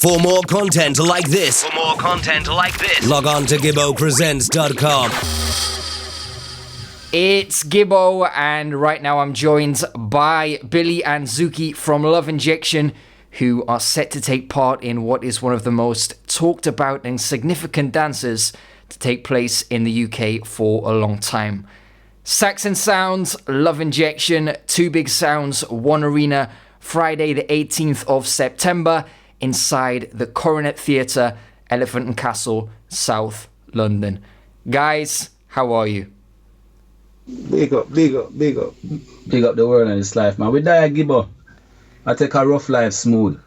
For more content like this, log on to GibboPresents.com. It's Gibbo, and right now I'm joined by Billy and Zukie from Luv Injection, who are set to take part in what is one of the most talked about and significant dances to take place in the UK for a long time. Saxon Sound, Luv Injection, two big sounds, one arena, Friday the 18th of September, inside the Coronet Theatre, Elephant and Castle, South London. Guys, how are you? Big up. Big up the world and this life, man. We die, Gibbo. I take a rough life smooth.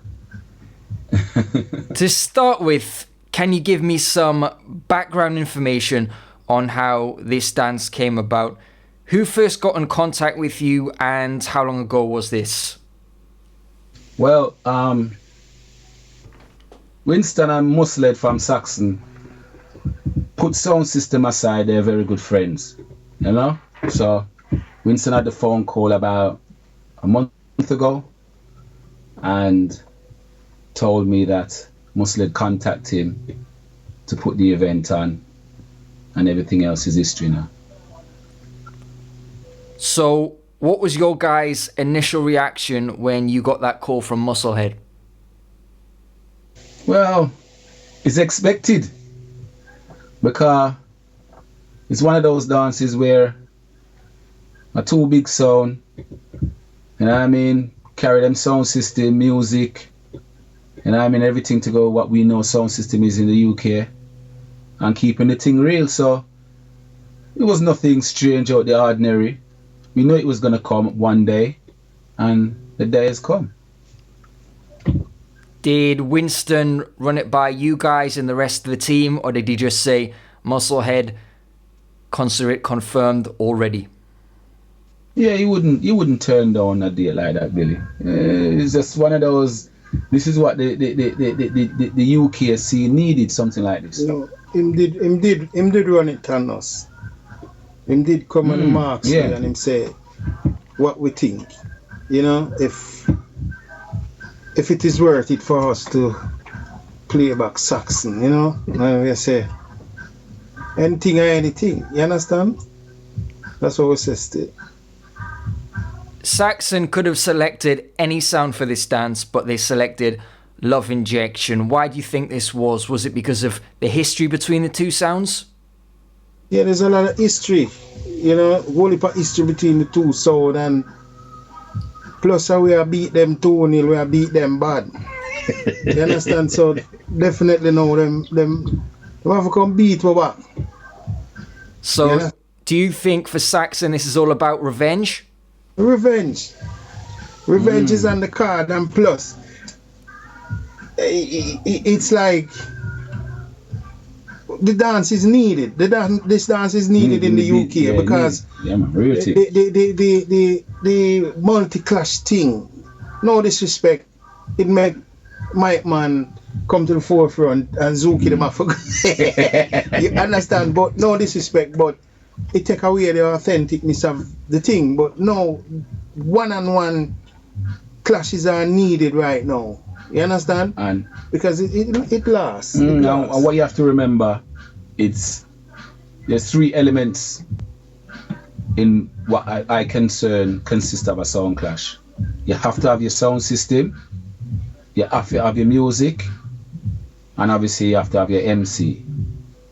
To start with, can you give me some background information on how this dance came about? Who first got in contact with you and how long ago was this? Well, Winston and Musled from Saxon put sound system aside. They're very good friends, you know. So Winston had the phone call about a month ago and told me that Musled contacted him to put the event on, and everything else is history now. So what was your guys' initial reaction when you got that call from Musclehead? Well, it's expected, because it's one of those dances where a two big sound, you know what I mean, carry them sound system, music, you know what I mean, everything to go what we know sound system is in the UK, and keeping the thing real. So it was nothing strange out the ordinary. We knew it was going to come one day, and the day has come. Did Winston run it by you guys and the rest of the team, or did he just say, Musclehead, consider it confirmed already? Yeah, you wouldn't turn down a deal like that, Billy. It's just one of those. This is what the UK scene needed, something like this. You know, him did run it on us. Him did come on the marks and him say what we think. You know, if it is worth it for us to play back Saxon, you know, and we say anything or anything. You understand? That's what we say still. Saxon could have selected any sound for this dance, but they selected Luv Injection. Why do you think this was? Was it because of the history between the two sounds? Yeah, there's a lot of history. You know, whole heap of history between the two sound, and plus we have beat them 2-0, we have beat them bad. You understand? So definitely know them have to come beat we back. So do you think for Saxon this is all about revenge? Revenge is on the card, and plus it's like the dance is needed. This dance is needed in the UK because the multi-clash thing, no disrespect, it make Mike Man come to the forefront and Zukie them off. You understand? But no disrespect, but it take away the authenticness of the thing. But no, one-on-one clashes are needed right now. You understand? And because it lasts. And what you have to remember, there's three elements in what I consist of a sound clash. You have to have your sound system, you have to have your music, and obviously you have to have your MC.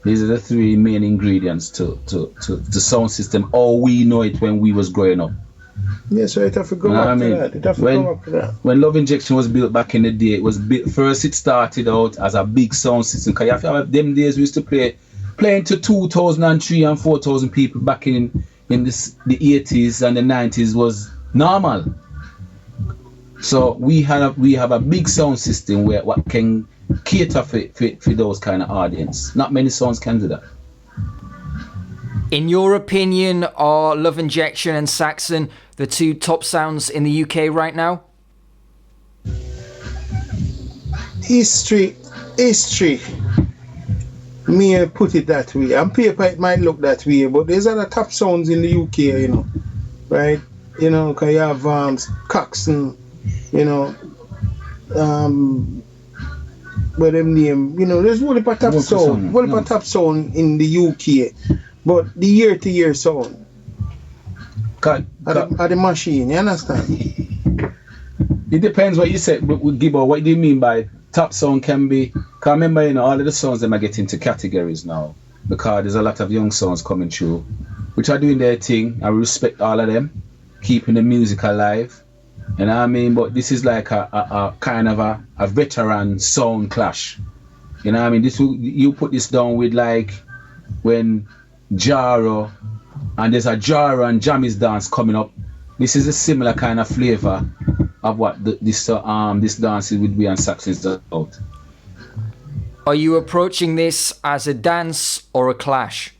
These are the three main ingredients to the sound system. All we know it when we was growing up. Yeah, so it have to go up to that. It have to go up to that. When Luv Injection was built back in the day, it was first it started out as a big sound system. Cause you have to have them days we used to playing to 2,003 and 4,000 people back in the 80s and the 90s was normal. So we have a big sound system where what can cater for those kind of audience. Not many songs can do that. In your opinion, are Luv Injection and Saxon the two top sounds in the UK right now? History. Me put it that way. On paper it might look that way, but there's other top sounds in the UK, you know, right? You know, because you have Saxon, you know, where them name, you know, there's one of top sound. One of top sound in the UK. But the year-to-year sound. At the machine, you understand? It depends what you said with Gibbo. What do you mean by top sound can be? Because remember, you know, all of the songs them are getting into categories now. Because there's a lot of young songs coming through, which are doing their thing. I respect all of them, keeping the music alive. You know what I mean? But this is like a kind of a veteran sound clash. You know what I mean? You put this down with like when Jaro, and there's a Jaro and Jammies dance coming up. This is a similar kind of flavor of what this dance with we and Saxon is about. Are you approaching this as a dance or a clash?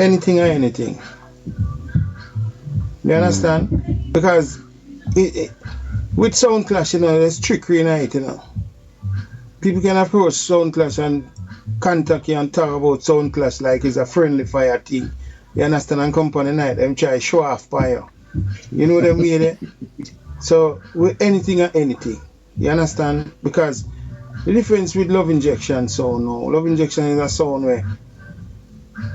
Anything or anything. You understand? Because with sound clash, you know, there's trickery in it, you know. People can approach sound clash and contact you and talk about sound clash like it's a friendly fire thing. You understand? And come on the night, them try show off by you. You know what I mean? Eh? So, with anything or anything. You understand? Because the difference with Luv Injection sound now, Luv Injection is a sound where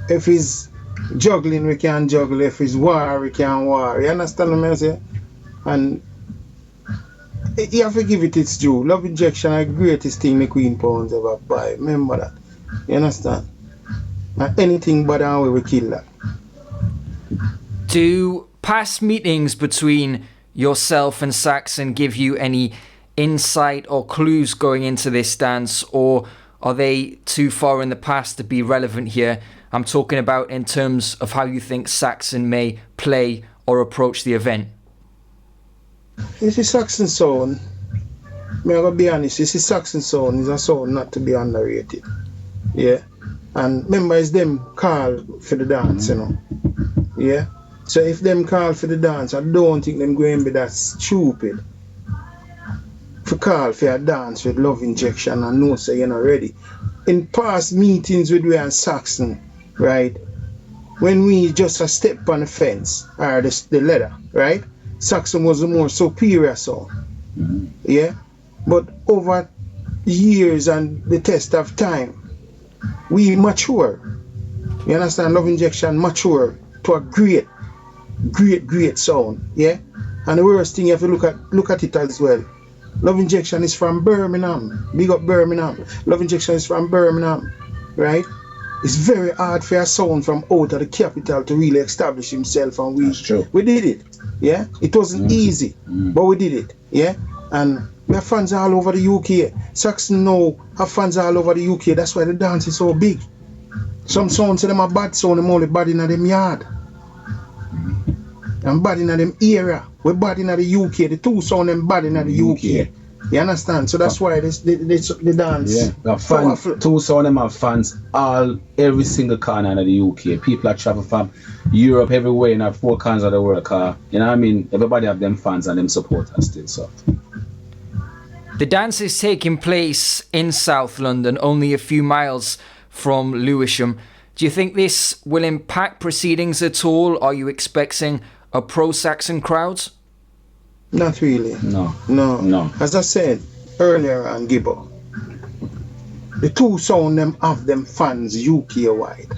if it's juggling, we can juggle. If it's war, we can war. You understand what I'm saying? And you have to give it its due. Luv Injection is the greatest thing the Queen Pounds ever buy. Remember that. You understand? And anything but that way we kill that. Do past meetings between yourself and Saxon give you any insight or clues going into this dance, or are they too far in the past to be relevant here? I'm talking about in terms of how you think Saxon may play or approach the event. This is Saxon Sound. I'm going to be honest, this is Saxon Sound is a sound not to be underrated. Yeah. And remember, it's them call for the dance, you know. Yeah. So if them call for the dance, I don't think them going to be that stupid for call for a dance with Luv Injection and know say you're not ready. In past meetings with we and Saxon, right, when we just a step on the fence or the ladder, right, Saxon was the more superior sound. Yeah. But over years and the test of time, we mature. You understand? Luv Injection mature to a great sound. Yeah. And the worst thing you have to look at it as well. Luv Injection is from Birmingham. Big up Birmingham. Luv Injection is from Birmingham. Right? It's very hard for a sound from out of the capital to really establish himself, and we did it. Yeah? It wasn't easy, but we did it. Yeah? And we have fans all over the UK. Saxon now have fans all over the UK. That's why the dance is so big. Some sounds say them are bad sound, them only bad in them yard. And bad in them area. We're bad in the UK. The two sound them bad in the UK. You understand? So that's why the dance. Yeah, the fans, two sound them have fans every single corner of the UK. People that travel from Europe, everywhere in the four corners of the world. You know what I mean? Everybody have them fans and them supporters still. So. The dance is taking place in South London, only a few miles from Lewisham. Do you think this will impact proceedings at all? Are you expecting a pro-Saxon crowd? Not really. No. As I said earlier on Gibbo, the two sound them have them fans UK wide.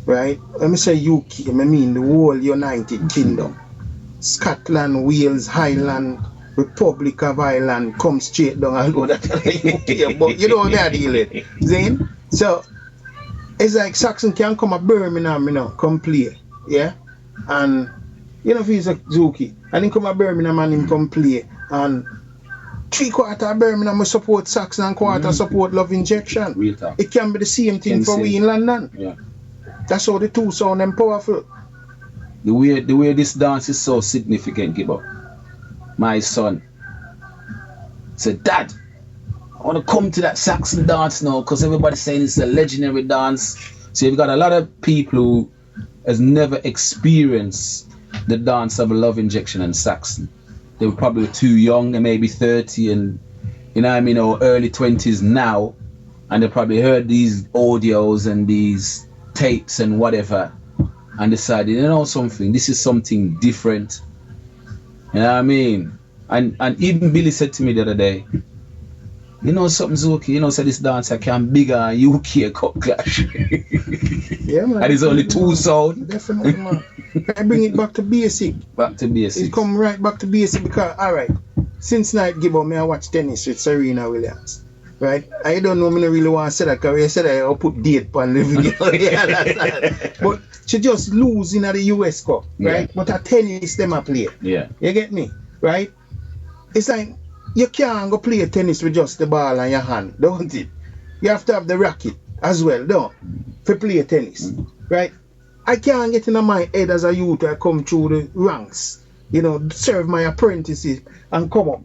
Right? Let me say UK, I mean the whole United Kingdom. Scotland, Wales, Highland, Republic of Ireland, come straight down and go that UK, but you know what they're dealing. Zane? So it's like Saxon can come to Birmingham, you know, come play. Yeah? And you know if he's a Zukie, and he come to Birmingham and him come play, and 3/4 of Birmingham will support Saxon and 1/4 support Luv Injection. It can be the same thing for we in London. Yeah. That's how the two sound them powerful. The way this dance is so significant, Gibbo. My son said, Dad, I want to come to that Saxon dance now because everybody's saying it's a legendary dance. So you've got a lot of people who has never experienced the dance of a Luv Injection and Saxon. They were probably too young, they may be 30 and, you know what I mean, or early 20s now, and they probably heard these audios and these tapes and whatever and decided, you know something, this is something different. You know what I mean? And even Billy said to me the other day, you know something, Zukie, you know, say this dancer can bigger than UK Cup Clash. Yeah, man. And it's only 2 sound. Definitely, man. I bring it back to basic. Back to basic. It come right back to basic because, alright, since night give up, me I watch tennis with Serena Williams. Right? I don't know, me not really want to say that because I said I'll put date on the video. But she just lose in the US Cup, right? But at tennis, them a play. Yeah. You get me? Right? It's like, you can't go play tennis with just the ball in your hand, don't it? You have to have the racket as well, don't you? For play tennis, right? I can't get in my head as a youth I come through the ranks, you know, serve my apprentices and come up.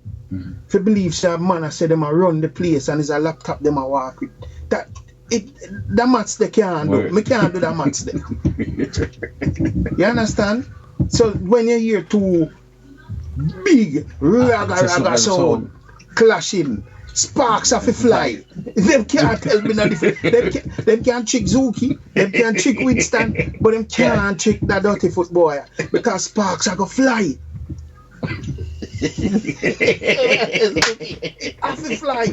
For believe that man I said them a run the place and it's a laptop them a walk with. The maths they can't do. Me can't do that maths there. You understand? So when you hear two big raga sound clashing, sparks have to fly. Them can't tell me no different. Them can't trick Zukie, them can't trick Winston, but them can't trick that dirty foot boy because sparks are gonna fly. Have to fly.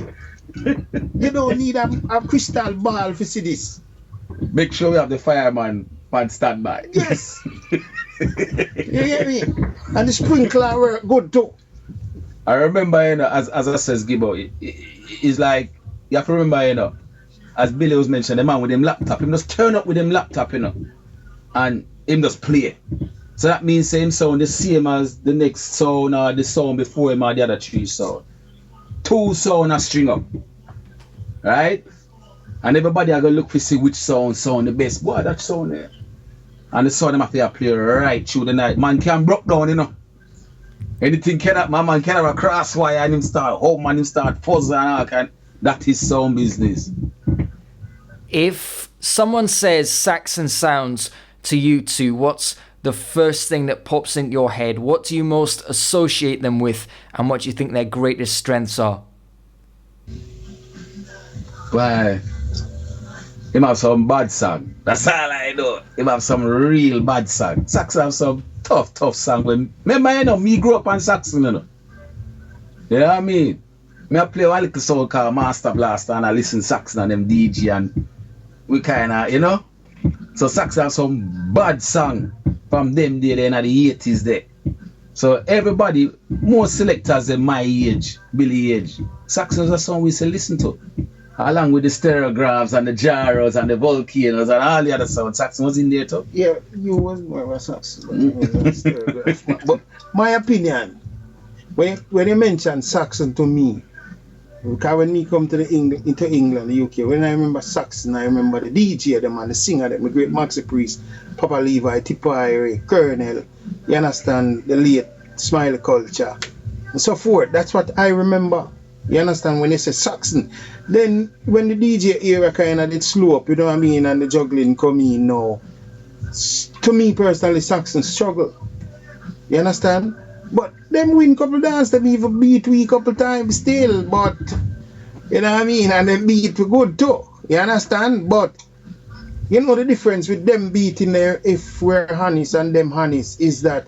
You don't need a crystal ball to see this. Make sure we have the fireman on standby. Yes. You hear me? And the sprinkler work good too. I remember, you know, as I says, Gibbo, it's like, you have to remember, you know, as Billy was mentioning, the man with him laptop, him just turn up with him laptop, you know, and him just play. So that means same sound the same as the next sound or the sound before him or the other 3 sound. 2 sound a string up. Right? And everybody are gonna look to see which sound the best. Boy, that sound there. And the sound them have to play right through the night. Man can broke down, you know. Anything can happen, man can have a cross wire and him start home and him start fuzz and all kind. That is sound business. If someone says Saxon Sounds to you two, what's the first thing that pops into your head? What do you most associate them with, and what do you think their greatest strengths are? Why? Him have some bad song. That's all I know. Him have some real bad song. Saxon have some tough song. Remember, you know, me grew up on Saxon, you know. You know what I mean? Me I play one little song called Master Blaster and I listen Saxon and them DJ and we kinda, you know. So Saxon have some bad song from them there in the 80s there. So everybody, more selectors than my age, Billy age, Saxon's a song we used to listen to. Along with the stereographs and the gyros and the volcanoes and all the other sounds. Saxon was in there too. Yeah, you was more of a Saxon. But my opinion, when you mention Saxon to me, because when me come to into England, the UK, when I remember Saxon, I remember the DJ them and the singer them, the great Maxi Priest, Papa Levi, Tipari, Colonel, you understand, the late Smiley Culture, and so forth. That's what I remember. You understand when they say Saxon. Then when the DJ era kind of did slow up, you know what I mean, and the juggling come in now, to me personally, Saxon struggle. You understand? But them win couple dance, them even beat we couple times still, but you know what I mean, and them beat we good too. You understand? But you know the difference with them beating there if we're honest and them honest is that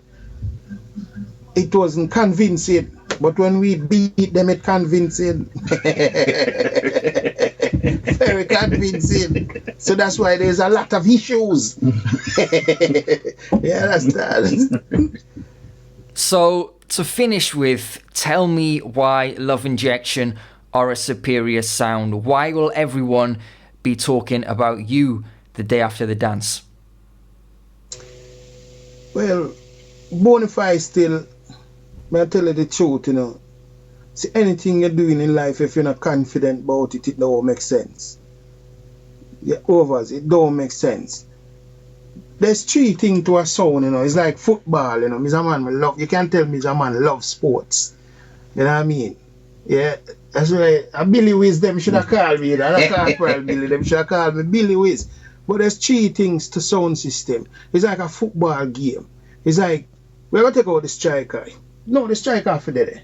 it wasn't convincing. But when we beat them, it convincing. Very convincing. So that's why there's a lot of issues. You understand? So, to finish with, tell me why Luv Injection are a superior sound. Why will everyone be talking about you the day after the dance? Well, Bonafide still, may I tell you the truth, you know. See, anything you're doing in life, if you're not confident about it, it don't make sense. Yeah, overs, it don't make sense. There's 3 things to a sound, you know. It's like football, you know. Me's a man love. You can't tell me a man love sports. You know what I mean? Yeah, that's why Billy Wiz them should have called me. That's Corporal Billy. Them should have called me Billy Wiz. But there's 3 things to sound system. It's like a football game. It's like we're gonna take out the striker. No, the striker for there.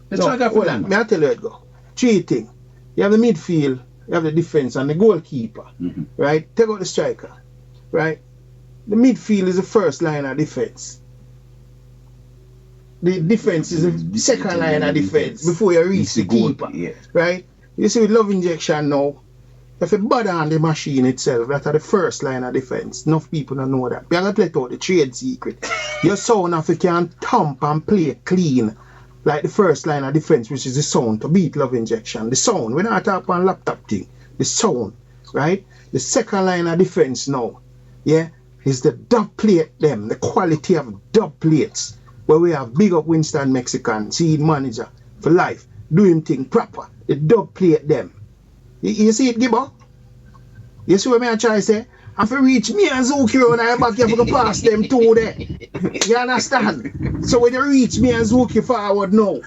The striker for them. May I tell you it go. 3 things. You have the midfield, you have the defense, and the goalkeeper. Right? Take out the striker. Right? The midfield is the first line of defense. the defense is the second line of defense before you reach the keeper. Right? You see with Luv Injection now, if you bother on the machine itself, that's the first line of defense. Enough people don't know that. We have to let out the trade secret. Your sound if you can thump and play clean like the first line of defense, which is the sound to beat Luv Injection. The sound, we're not talking on laptop thing. The sound, right? The second line of defense now, yeah, is the dub plate them, the quality of dub plates. Where we have big up Winston Mexican, seed manager for life, do him thing proper. The dub plate them. You see it, Gibbo? You see what I try to say? And for reach me and Zukie around the back, you have to pass them two there. You understand? So when you reach me and Zukie forward now,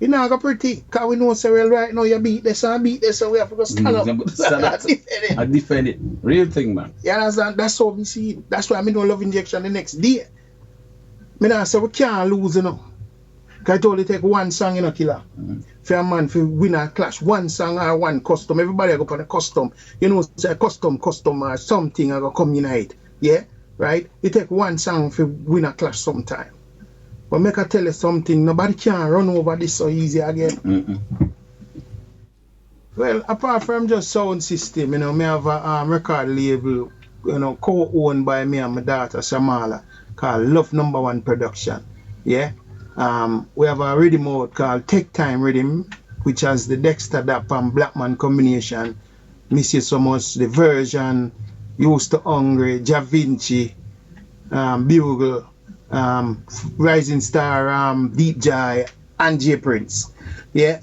you know, go pretty. Because we know, so well, right now you beat this and beat this, so we have to go stand up. I defend it. Real thing, man. You understand? That's how we see it. That's why I don't Luv Injection the next day. I mean, so we can't lose, you know. Because it only take one song in a killer. For a man to win a clash, one song or one custom. Everybody go for the custom. You know, say custom or something I go come unite. Yeah? Right? It take one song to win a clash sometime. But make I tell you something, nobody can run over this so easy again. Well, apart from just sound system, you know, me have a record label, you know, co-owned by me and my daughter Shamala, called Love Number One Production. Yeah? We have a rhythm out called Take Time Rhythm, which has the Dexter Dap and Blackman combination. Miss you so much, the version, Used to Hungry, Ja Vinci, Bugle, Rising Star, Deep Jai, and J Prince. Yeah,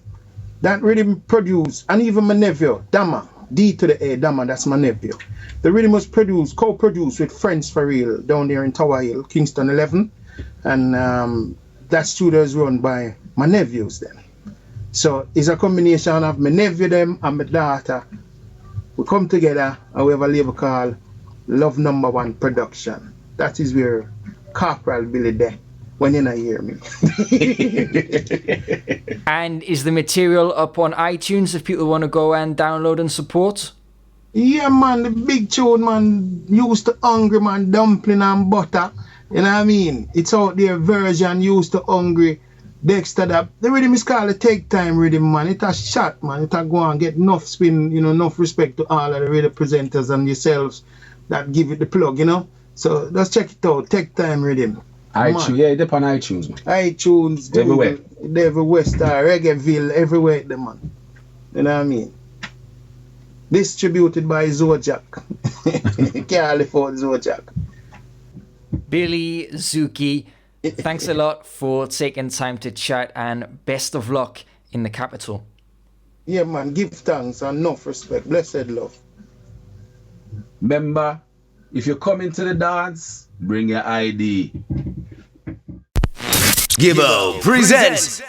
that rhythm produced, and even my nephew, Dama, D to the A, Dama, that's my nephew. The rhythm was produced, co-produced with Friends for Real down there in Tower Hill, Kingston 11, and that studio is run by my nephews then. So it's a combination of my nephew them and my daughter. We come together and we have a label called Love Number One Production. That is where Corporal Billy there when you not hear me. And is the material up on iTunes if people want to go and download and support? Yeah, man, the big tune, man, Used to Hungry, man, dumpling and butter. You know what I mean? It's out there, version, Used to Hungry, Dexter Dap. The rhythm is called the Take Time Rhythm, man. It has shot, man. It has go and get enough spin, you know, enough respect to all of the radio presenters and yourselves that give it the plug, you know? So just check it out, Take Time Rhythm. iTunes, yeah, it's on iTunes, man. iTunes, everywhere. Everywhere, Star, Reggaeville, everywhere, the man. You know what I mean? Distributed by Zojak. Can't afford Zojak. Billy, Zukie, thanks a lot for taking time to chat and best of luck in the capital. Yeah, man, give thanks and enough respect. Blessed love. Remember, if you come into the dance, bring your ID. Gibbo presents